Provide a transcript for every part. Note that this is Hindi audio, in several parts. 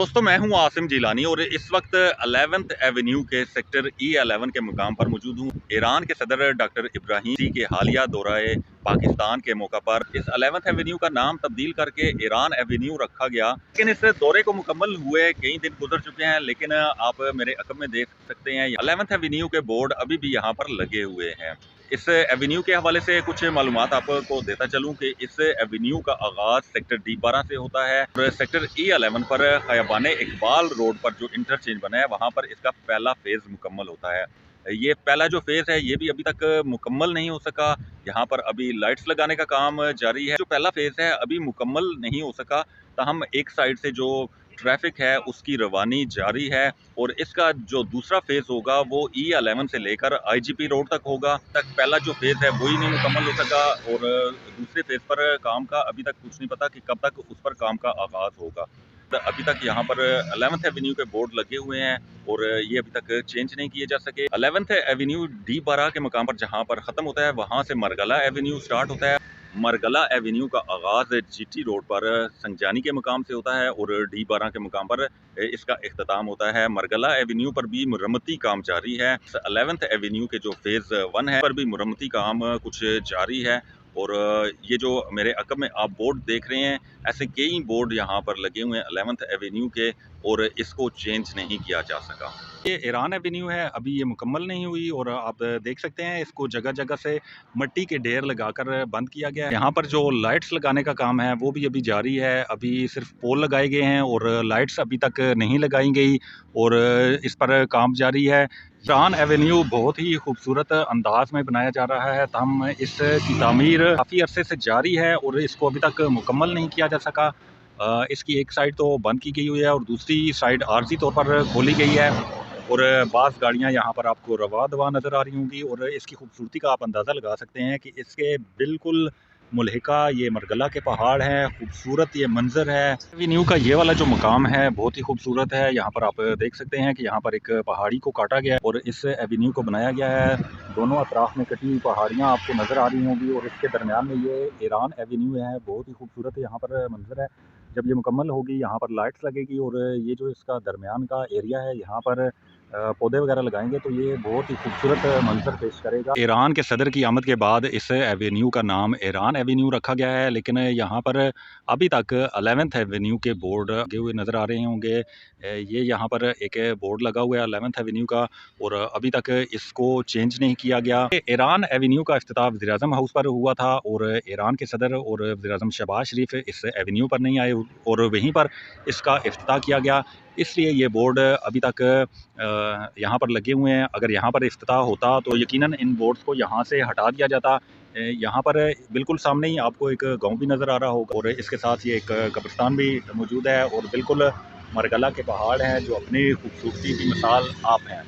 दोस्तों, मैं हूं आसिम जिलानी और इस वक्त 11th एवेन्यू के सेक्टर E11 के मुकाम पर मौजूद हूं। ईरान के सदर डॉक्टर इब्राहिम सी के हालिया दौराए पाकिस्तान के मौका पर इस 11th एवेन्यू का नाम तब्दील करके ईरान एवेन्यू रखा गया। लेकिन इस दौरे को मुकम्मल हुए कई दिन गुजर चुके हैं, लेकिन आप मेरे अकब में देख सकते हैं 11th एवेन्यू के बोर्ड अभी भी यहाँ पर लगे हुए हैं। इस एवेन्यू के हवाले से कुछ मालूमात आपको देता चलूं कि इस एवेन्यू का आगाज सेक्टर D12 से होता है और सेक्टर E11 पर खयाबान इकबाल रोड पर जो इंटरचेंज बना है वहां पर इसका पहला फेज मुकम्मल होता है। ये पहला जो फेज है ये भी अभी तक मुकम्मल नहीं हो सका। यहाँ पर अभी लाइट्स लगाने का काम जारी है। जो पहला फेज है अभी मुकम्मल नहीं हो सका, ताहम एक साइड से जो ट्रैफिक है उसकी रवानी जारी है और इसका जो दूसरा फेज होगा वो E11 से लेकर IGP रोड तक होगा। तक पहला जो फेज है वही नहीं मुकम्मल हो सका और दूसरे फेज पर काम का अभी तक कुछ नहीं पता कि कब तक उस पर काम का आगाज होगा। अभी तक यहाँ पर 11th एवेन्यू के बोर्ड लगे हुए हैं और ये अभी तक चेंज नहीं किए जा सके। 11th एवेन्यू D12 के मकाम पर जहाँ पर ख़त्म होता है वहाँ से मरगला एवेन्यू स्टार्ट होता है। मरगला एवेन्यू का आगाज़ GT रोड पर संजानी के मकाम से होता है और D12 के मकाम पर इसका इख्तिताम होता है। मरगला एवेन्यू पर भी मुरम्मती काम जारी है। 11th एवेन्यू के जो फेज़ 1 है पर भी मुरम्मती काम कुछ जारी है और ये जो मेरे अकब में आप बोर्ड देख रहे हैं, ऐसे कई बोर्ड यहाँ पर लगे हुए हैं 11th एवेन्यू के और इसको चेंज नहीं किया जा सका। ये ईरान एवेन्यू है, अभी ये मुकम्मल नहीं हुई और आप देख सकते हैं इसको जगह जगह से मिट्टी के ढेर लगाकर बंद किया गया है। यहाँ पर जो लाइट्स लगाने का काम है वो भी अभी जारी है। अभी सिर्फ पोल लगाए गए हैं और लाइट्स अभी तक नहीं लगाई गई और इस पर काम जारी है। ईरान एवेन्यू बहुत ही खूबसूरत अंदाज में बनाया जा रहा है। तमाम इसकी तामीर काफ़ी अरसे से जारी है और इसको अभी तक मुकम्मल नहीं किया जा सका। इसकी एक साइड तो बंद की गई हुई है और दूसरी साइड आर्जी तौर पर खोली गई है और बाज़ गाड़ियां यहाँ पर आपको रवा दवा नज़र आ रही होंगी और इसकी खूबसूरती का आप अंदाज़ा लगा सकते हैं कि इसके बिल्कुल मुल्हिका ये मरगला के पहाड़ हैं। खूबसूरत ये मंजर है। एवेन्यू का ये वाला जो मकाम है बहुत ही खूबसूरत है। यहाँ पर आप देख सकते हैं कि यहाँ पर एक पहाड़ी को काटा गया है और इस एवेन्यू को बनाया गया है। दोनों अतराफ में कटी हुई पहाड़ियाँ आपको नज़र आ रही होंगी और इसके दरमियान में ये ईरान एवेन्यू है। बहुत ही खूबसूरत यहाँ पर मंजर है। जब ये मुकम्मल होगी यहाँ पर लाइट्स लगेगी और ये जो इसका दरमियान का एरिया है यहाँ पर पौधे वगैरह लगाएंगे तो ये बहुत ही खूबसूरत मंजर पेश करेगा। ईरान के सदर की आमद के बाद इस एवेन्यू का नाम ईरान एवेन्यू रखा गया है, लेकिन यहाँ पर अभी तक 11th एवेन्यू के बोर्ड लगे हुए नज़र आ रहे होंगे। ये यहाँ पर एक बोर्ड लगा हुआ है 11th एवेन्यू का और अभी तक इसको चेंज नहीं किया गया। ईरान एवेन्यू का इफ्तिताह वज़ीर-ए-आज़म हाउस पर हुआ था और ईरान के सदर और वज़ीर-ए-आज़म शहबाज शरीफ इस एवेन्यू पर नहीं आए और वहीं पर इसका इफ्तिताह किया गया। इसलिए ये बोर्ड अभी तक यहाँ पर लगे हुए हैं। अगर यहाँ पर इफ्तिताह होता तो यकीनन इन बोर्ड्स को यहाँ से हटा दिया जाता। यहाँ पर बिल्कुल सामने ही आपको एक गांव भी नज़र आ रहा होगा और इसके साथ ये एक कब्रिस्तान भी मौजूद है और बिल्कुल मरगला के पहाड़ हैं जो अपनी खूबसूरती की मिसाल आप हैं।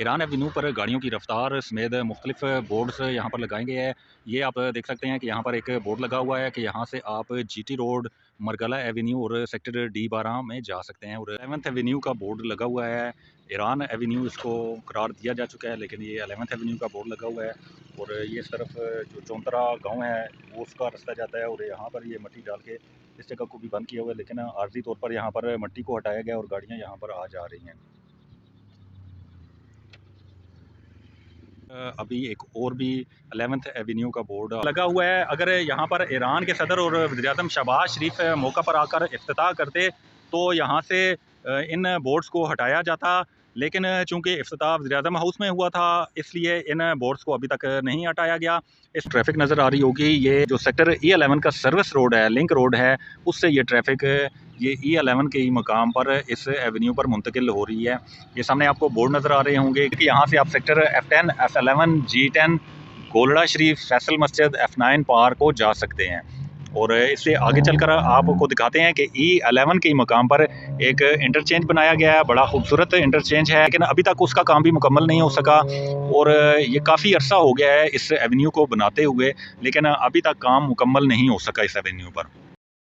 ईरान एवेन्यू पर गाड़ियों की रफ्तार समेत मुख्तलिफ बोर्ड्स यहाँ पर लगाए गए हैं। ये आप देख सकते हैं कि यहाँ पर एक बोर्ड लगा हुआ है कि यहाँ से आप GT रोड, मरगला एवेन्यू और सेक्टर D12 में जा सकते हैं और 11th एवेन्यू का बोर्ड लगा हुआ है। ईरान एवेन्यू इसको करार दिया जा चुका है, लेकिन ये 11th एवेन्यू का बोर्ड लगा हुआ है और ये इस तरफ जो चौंतरा गाँव है वो उसका रास्ता जाता है और यहाँ पर ये मिट्टी डाल के इस जगह को भी बंद किया हुआ है, लेकिन आर्जी तौर पर यहाँ पर मिट्टी को हटाया गया और गाड़ियाँ यहाँ पर आ जा रही हैं। अभी एक और भी 11th एवेन्यू का बोर्ड लगा हुआ है। अगर यहाँ पर ईरान के सदर और वज़ीर-ए-आज़म शहबाज शरीफ मौका पर आकर इफ्तिताह करते तो यहाँ से इन बोर्ड्स को हटाया जाता, लेकिन चूंकि इफ्तिताह वज़ीर-ए-आज़म हाउस में हुआ था इसलिए इन बोर्ड्स को अभी तक नहीं हटाया गया। इस ट्रैफिक नज़र आ रही होगी, ये जो सेक्टर E11 का सर्विस रोड है, लिंक रोड है, उससे ये ट्रैफिक ये E11 के ही मकाम पर इस एवेन्यू पर मुंतकिल हो रही है। ये सामने आपको बोर्ड नज़र आ रहे होंगे कि यहाँ से आप sector F10, F11, G10, Golra शरीफ, फैसल मस्जिद, F9 पार्क को जा सकते हैं और इससे आगे चलकर आपको दिखाते हैं कि E11 के मकाम पर एक इंटरचेंज बनाया गया है। बड़ा खूबसूरत इंटरचेंज है, लेकिन अभी तक उसका काम भी मुकम्मल नहीं हो सका और ये काफ़ी अरसा हो गया है इस एवेन्यू को बनाते हुए, लेकिन अभी तक काम मुकम्मल नहीं हो सका इस एवेन्यू पर।